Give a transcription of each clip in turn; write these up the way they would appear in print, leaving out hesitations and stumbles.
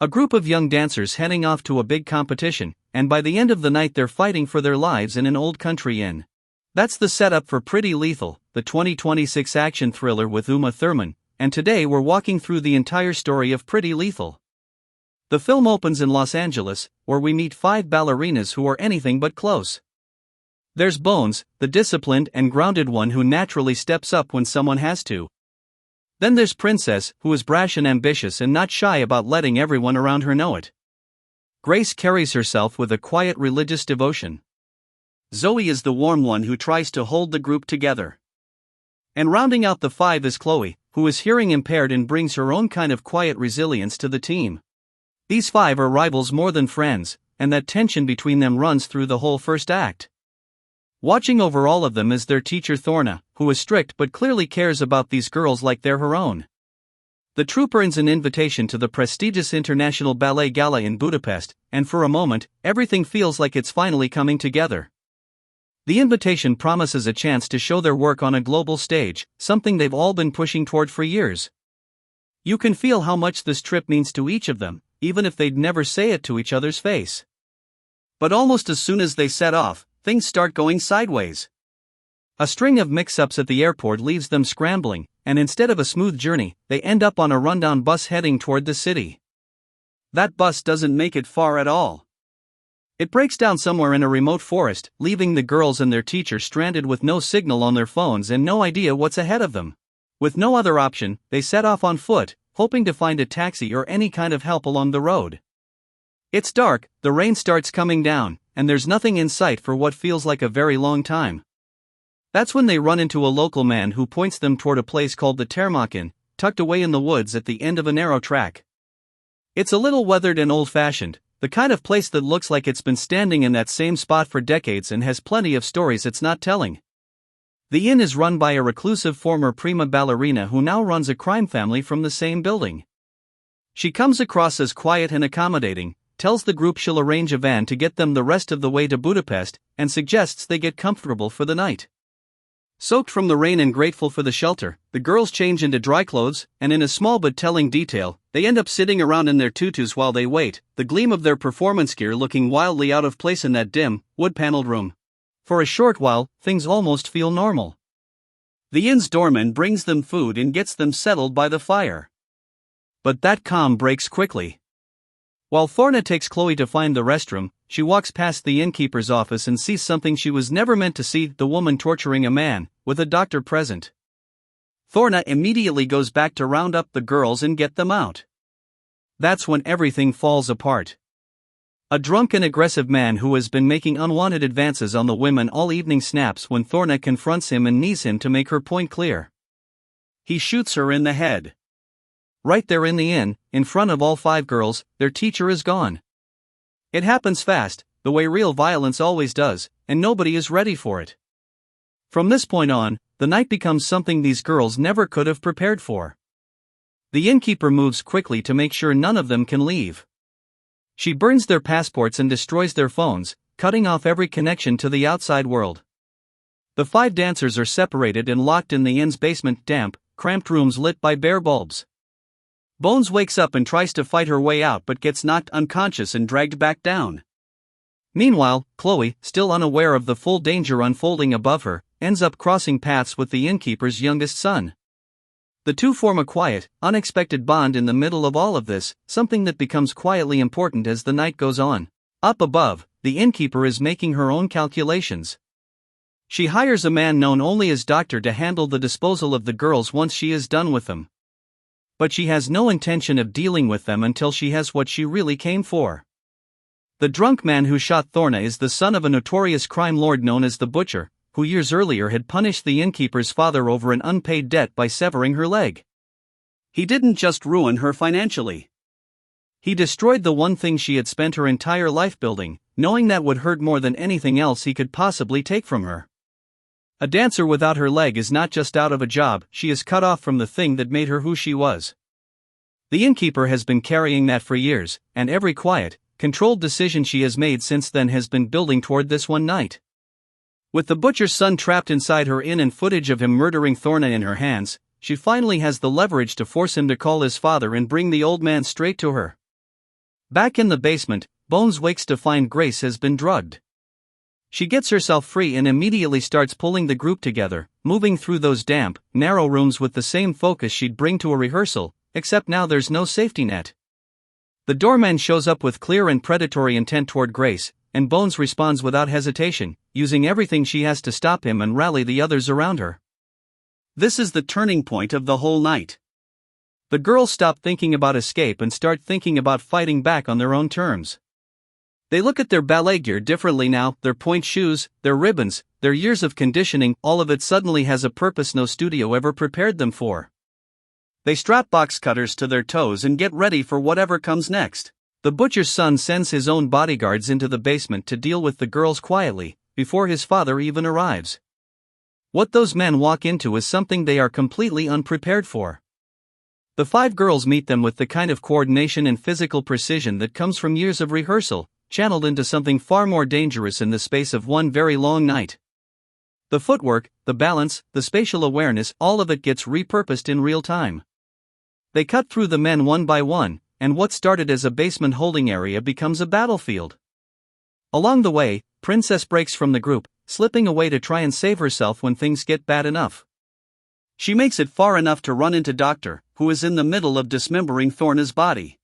A group of young dancers heading off to a big competition, and by the end of the night they're fighting for their lives in an old country inn. That's the setup for Pretty Lethal, the 2026 action thriller with Uma Thurman, and today we're walking through the entire story of Pretty Lethal. The film opens in Los Angeles, where we meet 5 ballerinas who are anything but close. There's Bones, the disciplined and grounded one who naturally steps up when someone has to. Then there's Princess, who is brash and ambitious and not shy about letting everyone around her know it. Grace carries herself with a quiet religious devotion. Zoe is the warm one who tries to hold the group together. And rounding out the 5 is Chloe, who is hearing impaired and brings her own kind of quiet resilience to the team. These 5 are rivals more than friends, and that tension between them runs through the whole first act. Watching over all of them is their teacher Thorna, who is strict but clearly cares about these girls like they're her own. The troupe earns an invitation to the prestigious International Ballet Gala in Budapest, and for a moment, everything feels like it's finally coming together. The invitation promises a chance to show their work on a global stage, something they've all been pushing toward for years. You can feel how much this trip means to each of them, even if they'd never say it to each other's face. But almost as soon as they set off, things start going sideways. A string of mix-ups at the airport leaves them scrambling, and instead of a smooth journey, they end up on a rundown bus heading toward the city. That bus doesn't make it far at all. It breaks down somewhere in a remote forest, leaving the girls and their teacher stranded with no signal on their phones and no idea what's ahead of them. With no other option, they set off on foot, hoping to find a taxi or any kind of help along the road. It's dark, the rain starts coming down, and there's nothing in sight for what feels like a very long time. That's when they run into a local man who points them toward a place called the Termakin, tucked away in the woods at the end of a narrow track. It's a little weathered and old-fashioned, the kind of place that looks like it's been standing in that same spot for decades and has plenty of stories it's not telling. The inn is run by a reclusive former prima ballerina who now runs a crime family from the same building. She comes across as quiet and accommodating, tells the group she'll arrange a van to get them the rest of the way to Budapest, and suggests they get comfortable for the night. Soaked from the rain and grateful for the shelter, the girls change into dry clothes, and in a small but telling detail, they end up sitting around in their tutus while they wait, the gleam of their performance gear looking wildly out of place in that dim, wood-paneled room. For a short while, things almost feel normal. The inn's doorman brings them food and gets them settled by the fire. But that calm breaks quickly. While Thorna takes Chloe to find the restroom, she walks past the innkeeper's office and sees something she was never meant to see, the woman torturing a man, with a doctor present. Thorna immediately goes back to round up the girls and get them out. That's when everything falls apart. A drunk and aggressive man who has been making unwanted advances on the women all evening snaps when Thorna confronts him and knees him to make her point clear. He shoots her in the head. Right there in the inn, in front of all 5 girls, their teacher is gone. It happens fast, the way real violence always does, and nobody is ready for it. From this point on, the night becomes something these girls never could have prepared for. The innkeeper moves quickly to make sure none of them can leave. She burns their passports and destroys their phones, cutting off every connection to the outside world. The 5 dancers are separated and locked in the inn's basement, damp, cramped rooms lit by bare bulbs. Bones wakes up and tries to fight her way out but gets knocked unconscious and dragged back down. Meanwhile, Chloe, still unaware of the full danger unfolding above her, ends up crossing paths with the innkeeper's youngest son. The two form a quiet, unexpected bond in the middle of all of this, something that becomes quietly important as the night goes on. Up above, the innkeeper is making her own calculations. She hires a man known only as Doctor to handle the disposal of the girls once she is done with them. But she has no intention of dealing with them until she has what she really came for. The drunk man who shot Thorna is the son of a notorious crime lord known as the Butcher, who years earlier had punished the innkeeper's father over an unpaid debt by severing her leg. He didn't just ruin her financially. He destroyed the one thing she had spent her entire life building, knowing that would hurt more than anything else he could possibly take from her. A dancer without her leg is not just out of a job, she is cut off from the thing that made her who she was. The innkeeper has been carrying that for years, and every quiet, controlled decision she has made since then has been building toward this one night. With the butcher's son trapped inside her inn and footage of him murdering Thorna in her hands, she finally has the leverage to force him to call his father and bring the old man straight to her. Back in the basement, Bones wakes to find Grace has been drugged. She gets herself free and immediately starts pulling the group together, moving through those damp, narrow rooms with the same focus she'd bring to a rehearsal, except now there's no safety net. The doorman shows up with clear and predatory intent toward Grace, and Bones responds without hesitation, using everything she has to stop him and rally the others around her. This is the turning point of the whole night. The girls stop thinking about escape and start thinking about fighting back on their own terms. They look at their ballet gear differently now, their pointe shoes, their ribbons, their years of conditioning, all of it suddenly has a purpose no studio ever prepared them for. They strap box cutters to their toes and get ready for whatever comes next. The butcher's son sends his own bodyguards into the basement to deal with the girls quietly, before his father even arrives. What those men walk into is something they are completely unprepared for. The 5 girls meet them with the kind of coordination and physical precision that comes from years of rehearsal, channeled into something far more dangerous in the space of one very long night. The footwork, the balance, the spatial awareness, all of it gets repurposed in real time. They cut through the men one by one, and what started as a basement holding area becomes a battlefield. Along the way, Princess breaks from the group, slipping away to try and save herself when things get bad enough. She makes it far enough to run into Doctor, who is in the middle of dismembering Thorna's body.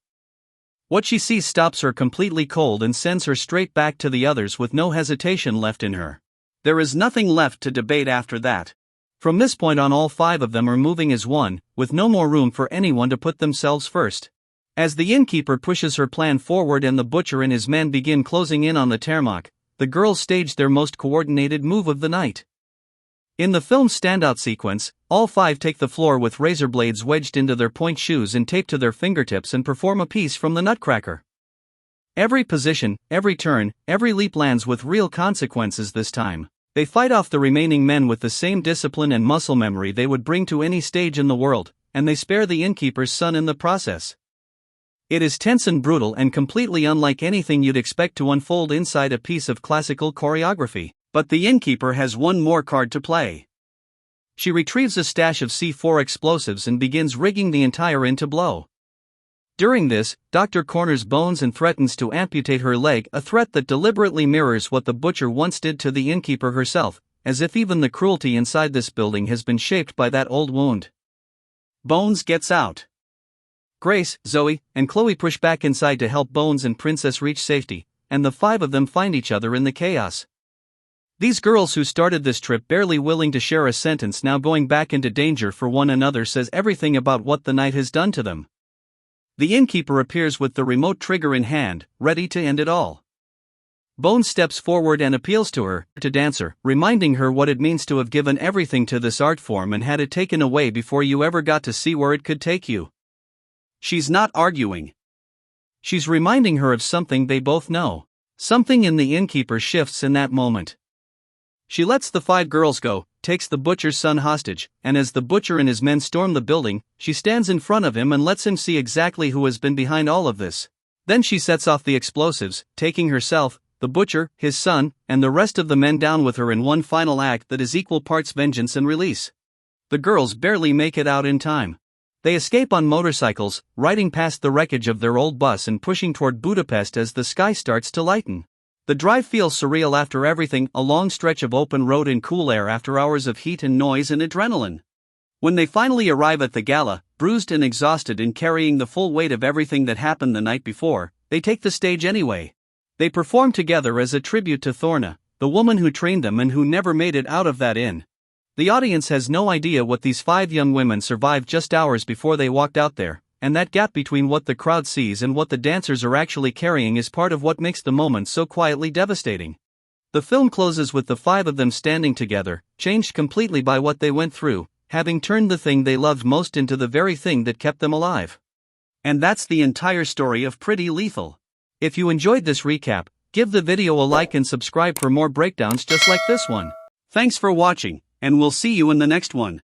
What she sees stops her completely cold and sends her straight back to the others with no hesitation left in her. There is nothing left to debate after that. From this point on, all 5 of them are moving as one, with no more room for anyone to put themselves first. As the innkeeper pushes her plan forward and the butcher and his men begin closing in on the tarmac, the girls stage their most coordinated move of the night. In the film's standout sequence, all 5 take the floor with razor blades wedged into their pointe shoes and taped to their fingertips and perform a piece from the Nutcracker. Every position, every turn, every leap lands with real consequences this time. They fight off the remaining men with the same discipline and muscle memory they would bring to any stage in the world, and they spare the innkeeper's son in the process. It is tense and brutal and completely unlike anything you'd expect to unfold inside a piece of classical choreography. But the innkeeper has one more card to play. She retrieves a stash of C4 explosives and begins rigging the entire inn to blow. During this, Doctor corners Bones and threatens to amputate her leg, a threat that deliberately mirrors what the butcher once did to the innkeeper herself, as if even the cruelty inside this building has been shaped by that old wound. Bones gets out. Grace, Zoe, and Chloe push back inside to help Bones and Princess reach safety, and the 5 of them find each other in the chaos. These girls who started this trip barely willing to share a sentence now going back into danger for one another says everything about what the night has done to them. The innkeeper appears with the remote trigger in hand, ready to end it all. Bones steps forward and appeals to her to dance her, reminding her what it means to have given everything to this art form and had it taken away before you ever got to see where it could take you. She's not arguing. She's reminding her of something they both know. Something in the innkeeper shifts in that moment. She lets the 5 girls go, takes the butcher's son hostage, and as the butcher and his men storm the building, she stands in front of him and lets him see exactly who has been behind all of this. Then she sets off the explosives, taking herself, the butcher, his son, and the rest of the men down with her in one final act that is equal parts vengeance and release. The girls barely make it out in time. They escape on motorcycles, riding past the wreckage of their old bus and pushing toward Budapest as the sky starts to lighten. The drive feels surreal after everything, a long stretch of open road in cool air after hours of heat and noise and adrenaline. When they finally arrive at the gala, bruised and exhausted and carrying the full weight of everything that happened the night before, they take the stage anyway. They perform together as a tribute to Thorna, the woman who trained them and who never made it out of that inn. The audience has no idea what these 5 young women survived just hours before they walked out there, and that gap between what the crowd sees and what the dancers are actually carrying is part of what makes the moment so quietly devastating. The film closes with the 5 of them standing together, changed completely by what they went through, having turned the thing they loved most into the very thing that kept them alive. And that's the entire story of Pretty Lethal. If you enjoyed this recap, give the video a like and subscribe for more breakdowns just like this one. Thanks for watching, and we'll see you in the next one.